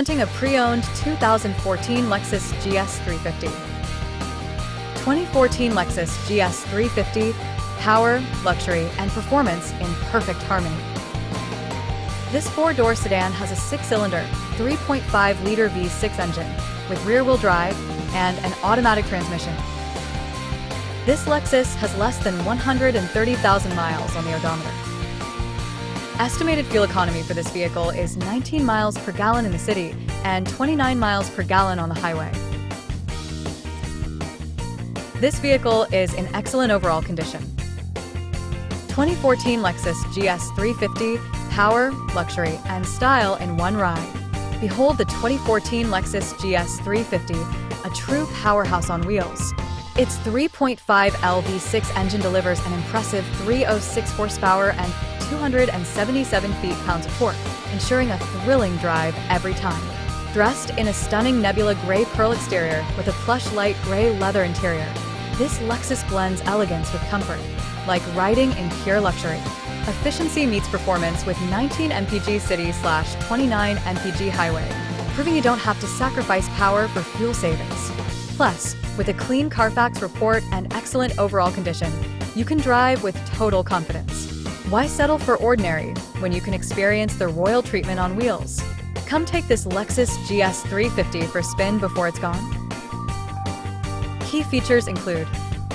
Presenting a pre-owned 2014 Lexus GS 350. 2014 Lexus GS 350, power, luxury, and performance in perfect harmony. This four-door sedan has a six-cylinder, 3.5-liter V6 engine with rear-wheel drive and an automatic transmission. This Lexus has less than 130,000 miles on the odometer. Estimated fuel economy for this vehicle is 19 miles per gallon in the city and 29 miles per gallon on the highway. This vehicle is in excellent overall condition. 2014 Lexus GS 350, power, luxury, and style in one ride. Behold the 2014 Lexus GS 350, a true powerhouse on wheels. Its 3.5L V6 engine delivers an impressive 306 horsepower and 277 feet-pounds of torque, ensuring a thrilling drive every time. Dressed in a stunning Nebula Gray Pearl exterior with a plush light gray leather interior, this Lexus blends elegance with comfort, like riding in pure luxury. Efficiency meets performance with 19 mpg city/29 mpg highway, proving you don't have to sacrifice power for fuel savings. Plus, with a clean CARFAX report and excellent overall condition, you can drive with total confidence. Why settle for ordinary when you can experience the royal treatment on wheels? Come take this Lexus GS 350 for a spin before it's gone. Key features include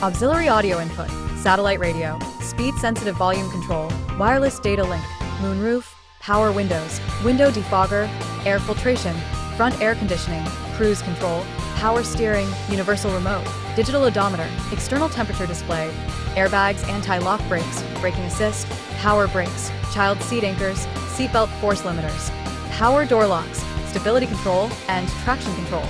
auxiliary audio input, satellite radio, speed-sensitive volume control, wireless data link, moonroof, power windows, window defogger, air filtration, front air conditioning, cruise control, power steering, universal remote, digital odometer, external temperature display, airbags, anti-lock brakes, braking assist, power brakes, child seat anchors, seatbelt force limiters, power door locks, stability control, and traction control.